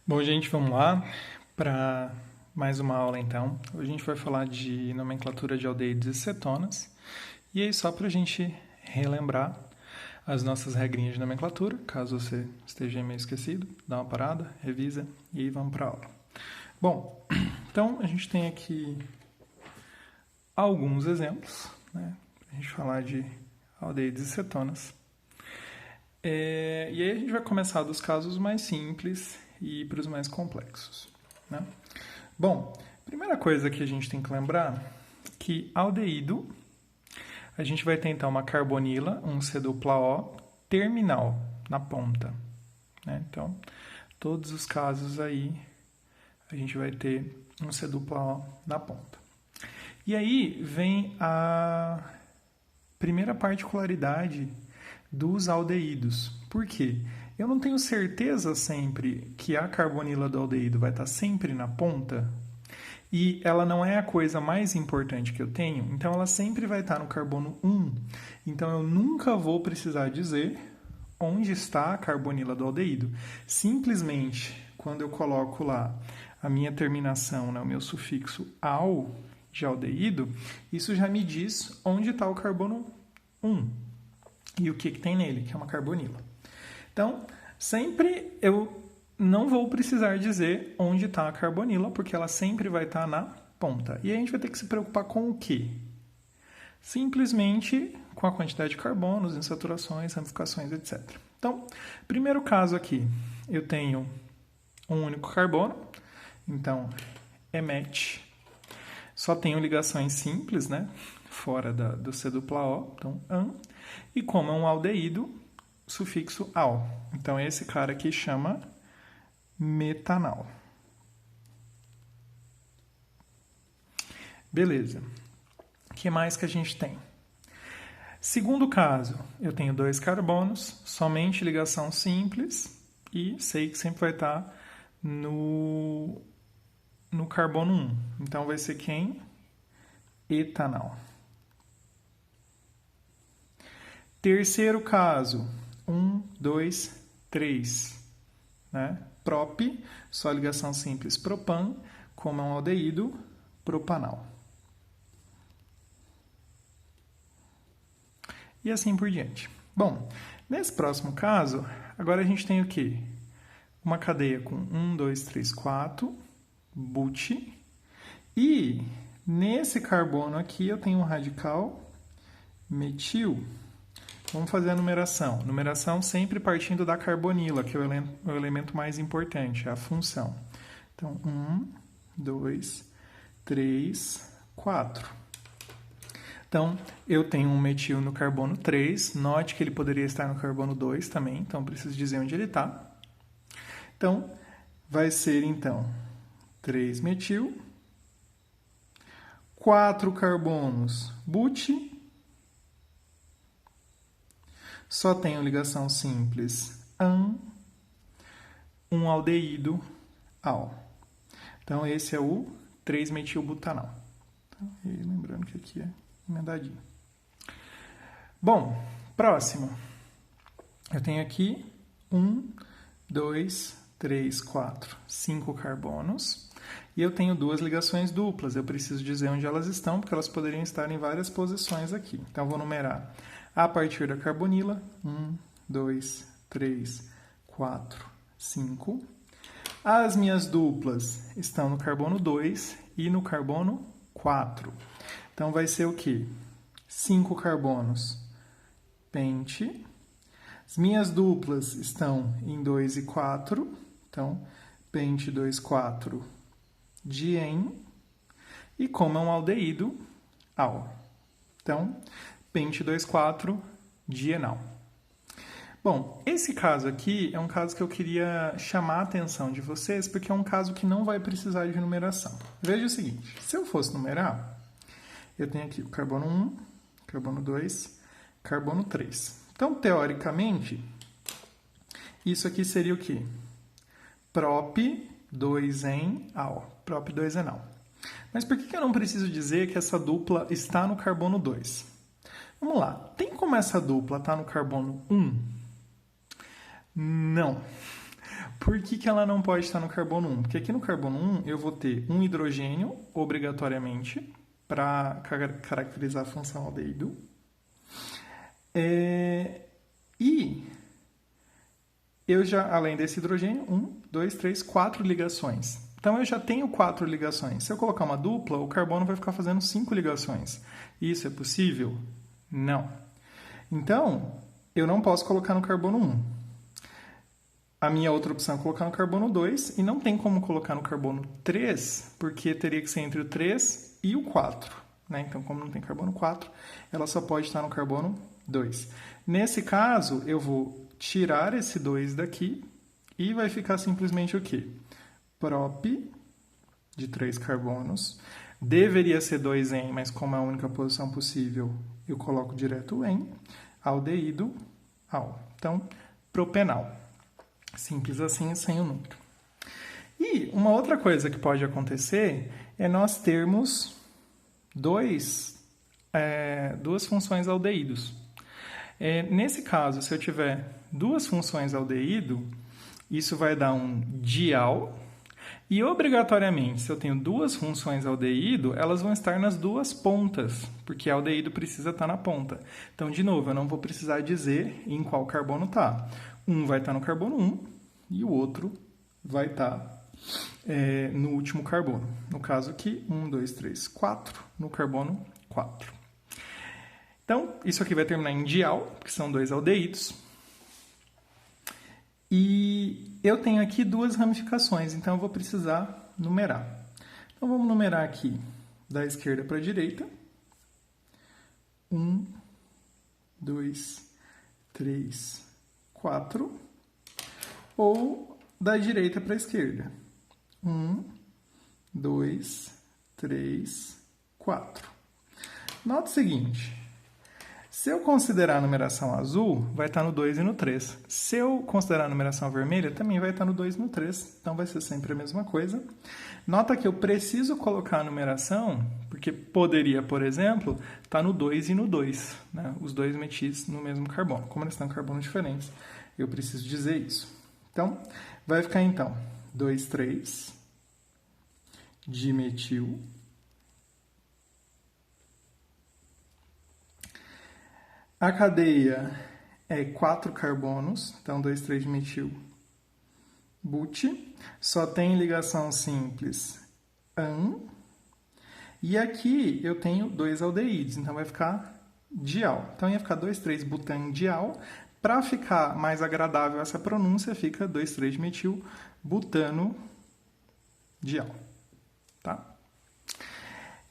Bom, gente, vamos lá para mais uma aula então. Hoje a gente vai falar de nomenclatura de aldeídos e cetonas. E aí, só para a gente relembrar as nossas regrinhas de nomenclatura, caso você esteja meio esquecido, dá uma parada, revisa e aí vamos para a aula. Bom, então a gente tem aqui alguns exemplos, né? A gente falar de aldeídos e cetonas. E aí a gente vai começar dos casos mais simples e ir para os mais complexos, né? Bom, primeira coisa que a gente tem que lembrar que aldeído a gente vai ter então uma carbonila, um C-O terminal na ponta, né? Então, todos os casos aí a gente vai ter um C-O na ponta. E aí vem a primeira particularidade dos aldeídos. Por quê? Eu não tenho certeza sempre que a carbonila do aldeído vai estar sempre na ponta e ela não é a coisa mais importante que eu tenho, então ela sempre vai estar no carbono 1. Então eu nunca vou precisar dizer onde está a carbonila do aldeído. Simplesmente, quando eu coloco lá a minha terminação, né, o meu sufixo al de aldeído, isso já me diz onde está o carbono 1 e o que tem nele, que é uma carbonila. Então, sempre eu não vou precisar dizer onde está a carbonila, porque ela sempre vai estar na ponta. E a gente vai ter que se preocupar com o quê? Simplesmente com a quantidade de carbonos, insaturações, ramificações, etc. Então, primeiro caso aqui, eu tenho um único carbono, então é match. Só tenho ligações simples, né? Fora do C-O, então an. E como é um aldeído, sufixo al. Então esse cara aqui chama metanal. Beleza. O que mais que a gente tem? Segundo caso, eu tenho dois carbonos, somente ligação simples e sei que sempre vai estar no carbono 1. Então vai ser quem? Etanal. Terceiro caso, 1, 2, 3. Né? Prop, só ligação simples propan, como é um aldeído, propanal. E assim por diante. Bom, nesse próximo caso, agora a gente tem o quê? Uma cadeia com 1, 2, 3, 4, but. E nesse carbono aqui eu tenho um radical metil. Vamos fazer a numeração. Numeração sempre partindo da carbonila, que é o elemento mais importante, a função. Então, 1, 2, 3, 4. Então, eu tenho um metil no carbono 3. Note que ele poderia estar no carbono 2 também, então preciso dizer onde ele está. Então, vai ser, então, 3 metil, 4 carbonos but. Só tenho ligação simples an, um aldeído al. Então, esse é o 3-metilbutanal. Então, lembrando que aqui é emendadinho. Bom, próximo. Eu tenho aqui 1, 2, 3, 4, 5 carbonos. E eu tenho duas ligações duplas. Eu preciso dizer onde elas estão, porque elas poderiam estar em várias posições aqui. Então, eu vou numerar a partir da carbonila, 1, 2, 3, 4, 5. As minhas duplas estão no carbono 2 e no carbono 4. Então, vai ser o quê? 5 carbonos pente. As minhas duplas estão em 2 e 4. Então, pente 2, 4, dien. E como é um aldeído, al. Então, pente 2, 4, dienal. Bom, esse caso aqui é um caso que eu queria chamar a atenção de vocês, porque é um caso que não vai precisar de numeração. Veja o seguinte, se eu fosse numerar, eu tenho aqui o carbono 1, carbono 2, carbono 3. Então, teoricamente, isso aqui seria o quê? Prop 2-en-al. Prop 2-enal. Mas por que eu não preciso dizer que essa dupla está no carbono 2? Vamos lá. Tem como essa dupla estar no carbono 1? Não. Por que ela não pode estar no carbono 1? Porque aqui no carbono 1 eu vou ter um hidrogênio, obrigatoriamente, para caracterizar a função aldeído. E eu já, além desse hidrogênio, 1, 2, 3, 4 ligações. Então eu já tenho 4 ligações. Se eu colocar uma dupla, o carbono vai ficar fazendo 5 ligações. Isso é possível? Não. Então, eu não posso colocar no carbono 1. A minha outra opção é colocar no carbono 2 e não tem como colocar no carbono 3, porque teria que ser entre o 3 e o 4. Né? Então, como não tem carbono 4, ela só pode estar no carbono 2. Nesse caso, eu vou tirar esse 2 daqui e vai ficar simplesmente o quê? Prop de 3 carbonos. Deveria ser 2-en, mas como é a única posição possível, eu coloco direto em aldeído al. Então, propenal. Simples assim, sem o número. E uma outra coisa que pode acontecer é nós termos duas funções aldeídos. Nesse caso, se eu tiver duas funções aldeído, isso vai dar um dial. E, obrigatoriamente, se eu tenho duas funções aldeído, elas vão estar nas duas pontas, porque aldeído precisa estar na ponta. Então, de novo, eu não vou precisar dizer em qual carbono está. Um vai estar no carbono 1 e o outro vai estar no último carbono. No caso aqui, 1, 2, 3, 4, no carbono 4. Então, isso aqui vai terminar em dial, que são dois aldeídos. E eu tenho aqui duas ramificações, então eu vou precisar numerar. Então, vamos numerar aqui da esquerda para a direita. 1, 2, 3, 4. Ou da direita para a esquerda. 1, 2, 3, 4. Nota o seguinte. Se eu considerar a numeração azul, vai estar no 2 e no 3. Se eu considerar a numeração vermelha, também vai estar no 2 e no 3. Então, vai ser sempre a mesma coisa. Nota que eu preciso colocar a numeração, porque poderia, por exemplo, estar no 2 e no 2. Né? Os dois metis no mesmo carbono. Como eles estão em carbonos diferentes, eu preciso dizer isso. Então, vai ficar, então, 2, 3, dimetil. A cadeia é 4 carbonos, então 2, 3 dimetil but. Só tem ligação simples an. E aqui eu tenho 2 aldeídos, então vai ficar dial. Então ia ficar 2, 3 butandial. Para ficar mais agradável essa pronúncia, fica 2, 3 dimetil butano dial. Tá?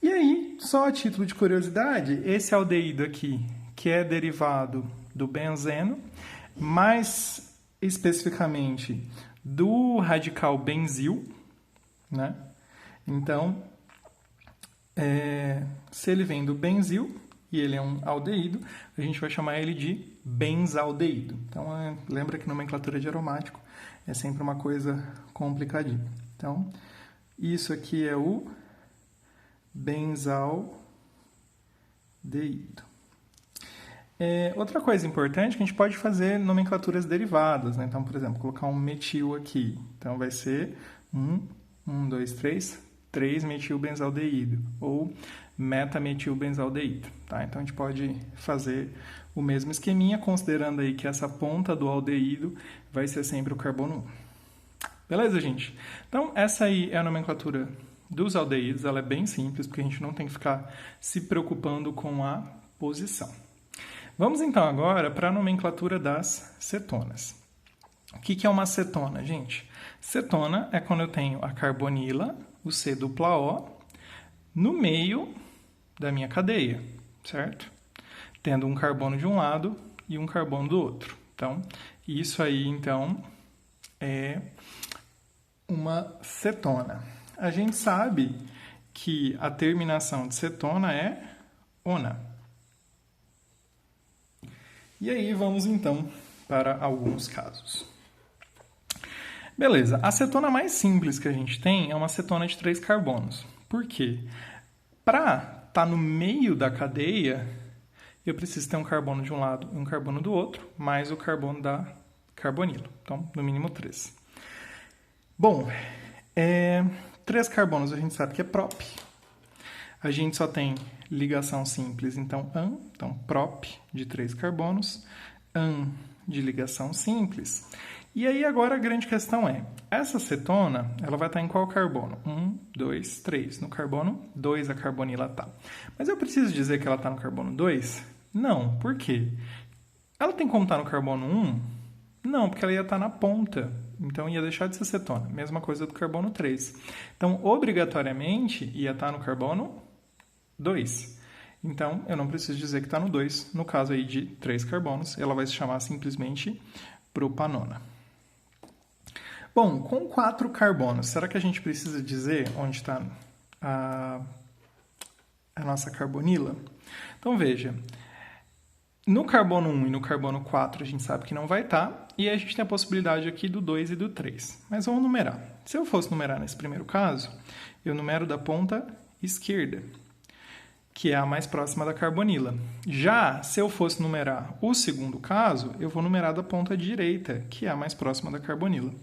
E aí, só a título de curiosidade, esse aldeído aqui, que é derivado do benzeno, mais especificamente do radical benzil, né? Então, se ele vem do benzil e ele é um aldeído, a gente vai chamar ele de benzaldeído. Então, lembra que nomenclatura de aromático é sempre uma coisa complicadinha. Então, isso aqui é o benzaldeído. Outra coisa importante é que a gente pode fazer nomenclaturas derivadas, né? Então, por exemplo, colocar um metil aqui. Então, vai ser 1, 2, 3 metilbenzaldeído ou metametilbenzaldeído. Tá? Então, a gente pode fazer o mesmo esqueminha, considerando aí que essa ponta do aldeído vai ser sempre o carbono 1. Beleza, gente? Então, essa aí é a nomenclatura dos aldeídos. Ela é bem simples, porque a gente não tem que ficar se preocupando com a posição. Vamos então agora para a nomenclatura das cetonas. O que é uma cetona, gente? Cetona é quando eu tenho a carbonila, o C-O, no meio da minha cadeia, certo? Tendo um carbono de um lado e um carbono do outro. Então, isso aí, então, é uma cetona. A gente sabe que a terminação de cetona é ona. E aí vamos então para alguns casos. Beleza, a cetona mais simples que a gente tem é uma cetona de 3 carbonos. Por quê? Para estar no meio da cadeia, eu preciso ter um carbono de um lado e um carbono do outro, mais o carbono da carbonila. Então, no mínimo 3. Bom, 3 carbonos a gente sabe que é prop. A gente só tem ligação simples, então AN, então prop de 3 carbonos, AN de ligação simples. E aí agora a grande questão é, essa cetona, ela vai estar em qual carbono? 1, 2, 3. No carbono 2 a carbonila está. Mas eu preciso dizer que ela está no carbono 2? Não, por quê? Ela tem como estar no carbono 1? Não, porque ela ia estar na ponta. Então ia deixar de ser cetona. Mesma coisa do carbono 3. Então, obrigatoriamente, ia estar no carbono 2. Então, eu não preciso dizer que está no 2. No caso aí de 3 carbonos, ela vai se chamar simplesmente propanona. Bom, com 4 carbonos, será que a gente precisa dizer onde está a nossa carbonila? Então, veja. No carbono 1 e no carbono 4 a gente sabe que não vai estar, e a gente tem a possibilidade aqui do 2 e do 3. Mas vamos numerar. Se eu fosse numerar nesse primeiro caso, eu numero da ponta esquerda, que é a mais próxima da carbonila. Já se eu fosse numerar o segundo caso, eu vou numerar da ponta direita, que é a mais próxima da carbonila.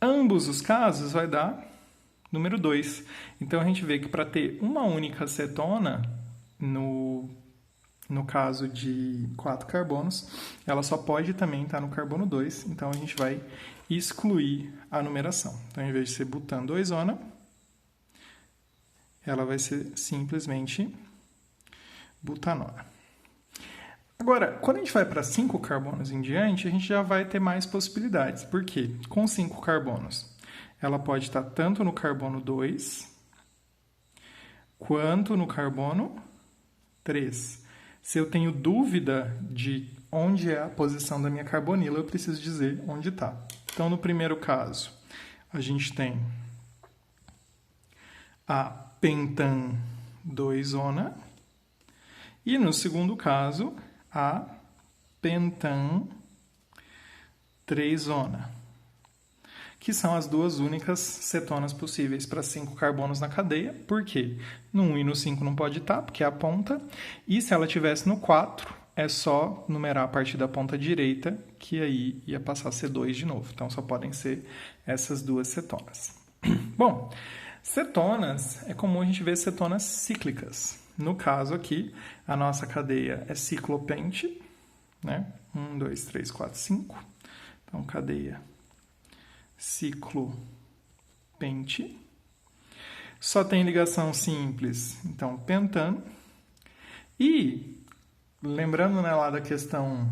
Ambos os casos vai dar número 2. Então a gente vê que para ter uma única cetona no caso de 4 carbonos, ela só pode também estar no carbono 2, então a gente vai excluir a numeração. Então, em vez de ser butan 2-ona, ela vai ser simplesmente butanona. Agora, quando a gente vai para 5 carbonos em diante, a gente já vai ter mais possibilidades. Por quê? Com 5 carbonos, ela pode estar tanto no carbono 2 quanto no carbono 3. Se eu tenho dúvida de onde é a posição da minha carbonila, eu preciso dizer onde está. Então, no primeiro caso, a gente tem a pentan 2-ona e, no segundo caso, a pentan 3-ona, que são as duas únicas cetonas possíveis para 5 carbonos na cadeia. Por quê? No 1 e no 5 não pode estar, porque é a ponta. E se ela estivesse no 4, é só numerar a partir da ponta direita, que aí ia passar a ser 2 de novo. Então, só podem ser essas duas cetonas. Bom, cetonas, é comum a gente ver cetonas cíclicas. No caso aqui, a nossa cadeia é ciclopente, né? 1, 2, 3, 4, 5. Então, cadeia ciclopente. Só tem ligação simples, então pentan. E, lembrando, né, lá da questão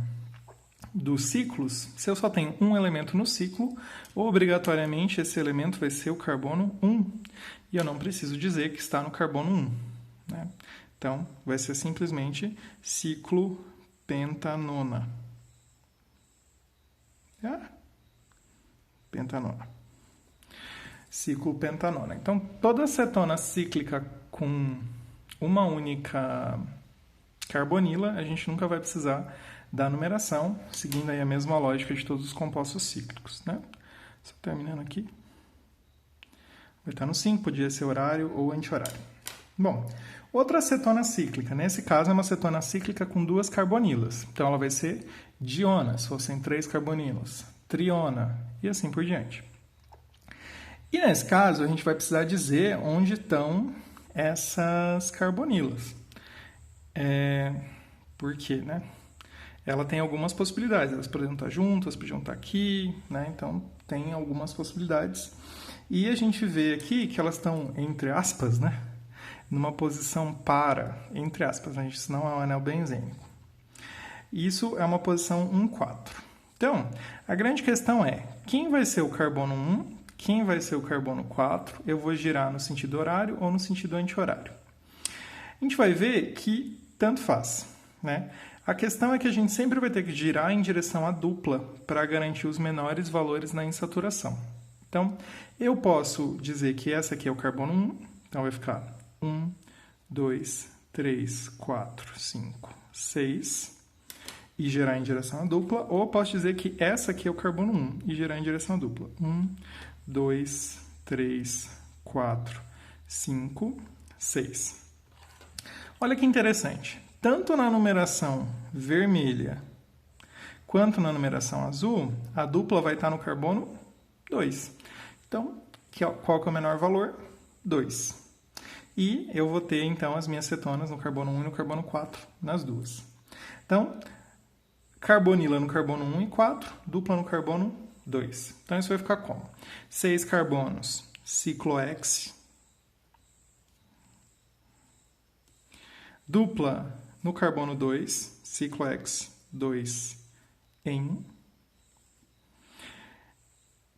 dos ciclos, se eu só tenho um elemento no ciclo, obrigatoriamente esse elemento vai ser o carbono 1. E eu não preciso dizer que está no carbono 1. Né? Então, vai ser simplesmente ciclopentanona. Pentanona. Ciclopentanona. Então, toda cetona cíclica com uma única carbonila, a gente nunca vai precisar da numeração, seguindo aí a mesma lógica de todos os compostos cíclicos. Né? Só terminando aqui. Vai estar no 5, podia ser horário ou anti-horário. Bom, outra cetona cíclica. Nesse caso, é uma cetona cíclica com 2 carbonilas. Então, ela vai ser diona, se fossem 3 carbonilas. Triona, e assim por diante. E nesse caso, a gente vai precisar dizer onde estão essas carbonilas. Por quê, né? Ela tem algumas possibilidades. Elas poderiam estar juntas, podiam estar aqui, né? Então, tem algumas possibilidades. E a gente vê aqui que elas estão, entre aspas, né? Numa posição para, entre aspas, né? Isso não é um anel benzênico. Isso é uma posição 1,4. Então, a grande questão é, quem vai ser o carbono 1, quem vai ser o carbono 4, eu vou girar no sentido horário ou no sentido anti-horário. A gente vai ver que tanto faz, né? A questão é que a gente sempre vai ter que girar em direção à dupla para garantir os menores valores na insaturação. Então, eu posso dizer que essa aqui é o carbono 1, então vai ficar 1, 2, 3, 4, 5, 6... e gerar em direção à dupla, ou eu posso dizer que essa aqui é o carbono 1 e gerar em direção à dupla. 1, 2, 3, 4, 5, 6. Olha que interessante. Tanto na numeração vermelha quanto na numeração azul, a dupla vai estar no carbono 2. Então, qual que é o menor valor? 2. E eu vou ter, então, as minhas cetonas no carbono 1 e no carbono 4, nas duas. Então, carbonila no carbono 1 e 4, dupla no carbono 2. Então, isso vai ficar como? 6 carbonos, ciclo-X. Dupla no carbono 2, ciclo-X, 2-en.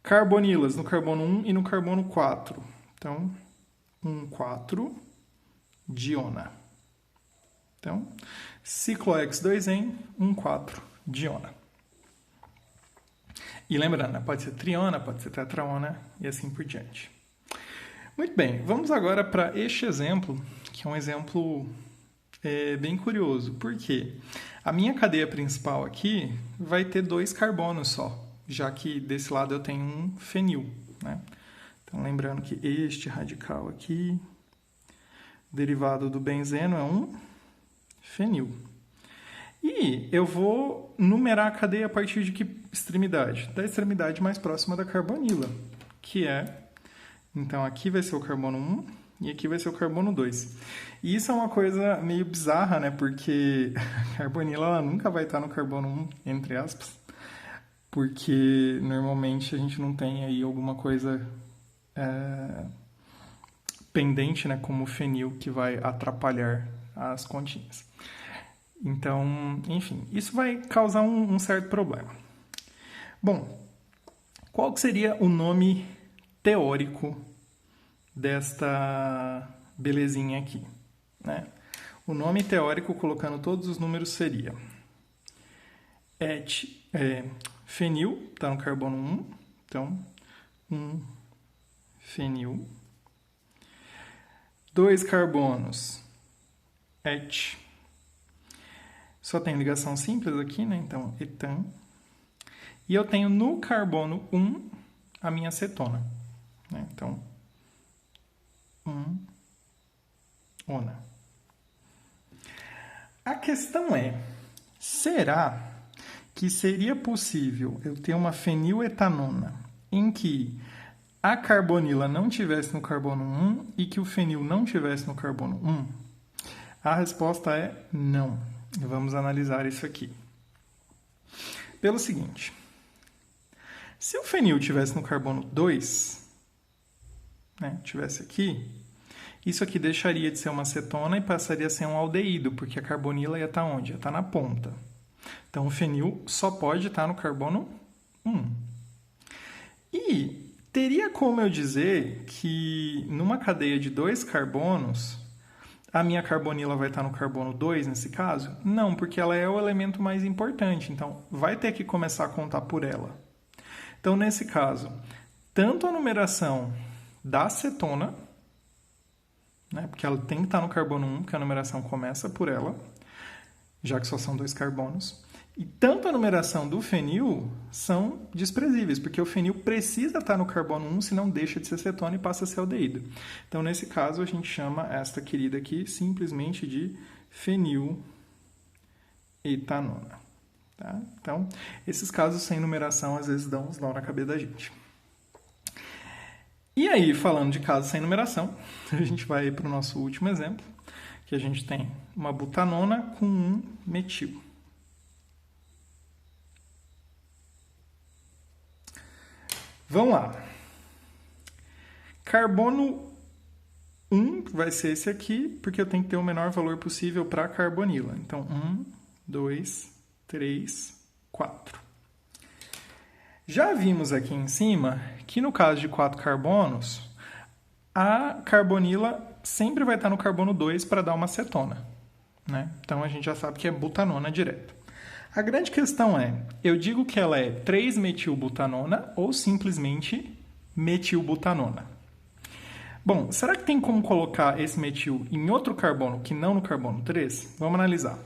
Carbonilas no carbono 1 e no carbono 4. Então, 1,4, diona. Então, ciclo-X 2-en, 1,4, diona. E lembrando, né, pode ser triona, pode ser tetraona e assim por diante. Muito bem, vamos agora para este exemplo, que é um exemplo bem curioso. Por quê? A minha cadeia principal aqui vai ter 2 carbonos só, já que desse lado eu tenho um fenil, né? Então, lembrando que este radical aqui, derivado do benzeno, é um fenil. E eu vou numerar a cadeia a partir de que extremidade? Da extremidade mais próxima da carbonila, que é... Então, aqui vai ser o carbono 1 e aqui vai ser o carbono 2. E isso é uma coisa meio bizarra, né? Porque a carbonila ela nunca vai estar no carbono 1, entre aspas, porque normalmente a gente não tem aí alguma coisa pendente, né? Como o fenil, que vai atrapalhar as continhas. Então, enfim, isso vai causar um certo problema. Bom, qual que seria o nome teórico desta belezinha aqui, né? O nome teórico, colocando todos os números, seria fenil, está no carbono 1, então 1 fenil. 2 carbonos, et. Só tem ligação simples aqui, né? Então, etan. E eu tenho no carbono 1 a minha cetona, né? Então, 1-ona. A questão é, será que seria possível eu ter uma feniletanona em que a carbonila não tivesse no carbono 1 e que o fenil não tivesse no carbono 1? A resposta é não. Vamos analisar isso aqui. Pelo seguinte, se o fenil tivesse no carbono 2, né, tivesse aqui, isso aqui deixaria de ser uma cetona e passaria a ser um aldeído, porque a carbonila ia estar onde? Ia estar na ponta. Então, o fenil só pode estar no carbono 1. E teria como eu dizer que numa cadeia de 2 carbonos, a minha carbonila vai estar no carbono 2 nesse caso? Não, porque ela é o elemento mais importante, então vai ter que começar a contar por ela. Então, nesse caso, tanto a numeração da cetona, né, porque ela tem que estar no carbono 1, porque a numeração começa por ela, já que só são 2 carbonos, e tanto a numeração do fenil são desprezíveis, porque o fenil precisa estar no carbono 1, senão deixa de ser cetona e passa a ser aldeído. Então, nesse caso, a gente chama esta querida aqui simplesmente de feniletanona. Tá? Então, esses casos sem numeração às vezes dão uns nó na cabeça da gente. E aí, falando de casos sem numeração, a gente vai para o nosso último exemplo, que a gente tem uma butanona com um metil. Vamos lá. Carbono 1 vai ser esse aqui, porque eu tenho que ter o menor valor possível para a carbonila. Então, 1, 2, 3, 4. Já vimos aqui em cima que no caso de 4 carbonos, a carbonila sempre vai estar no carbono 2 para dar uma cetona, né? Então, a gente já sabe que é butanona direto. A grande questão é, eu digo que ela é 3-metilbutanona ou simplesmente metilbutanona? Bom, será que tem como colocar esse metil em outro carbono que não no carbono 3? Vamos analisar.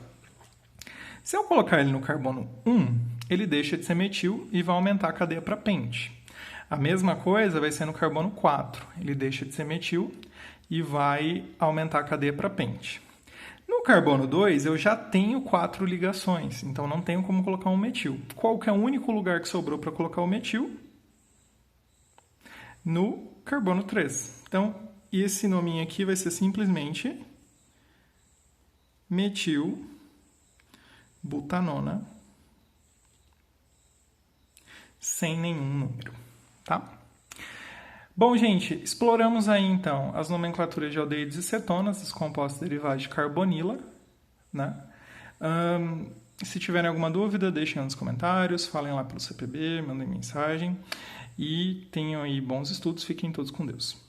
Se eu colocar ele no carbono 1, ele deixa de ser metil e vai aumentar a cadeia para pente. A mesma coisa vai ser no carbono 4. Ele deixa de ser metil e vai aumentar a cadeia para pente. No carbono 2, eu já tenho 4 ligações, então não tenho como colocar um metil. Qual que é o único lugar que sobrou para colocar o metil? no carbono 3. Então, esse nominho aqui vai ser simplesmente metilbutanona sem nenhum número, tá? Bom, gente, exploramos aí então as nomenclaturas de aldeídos e cetonas, os compostos derivados de carbonila, né? Se tiverem alguma dúvida, deixem nos comentários, falem lá pelo CPB, mandem mensagem e tenham aí bons estudos, fiquem todos com Deus.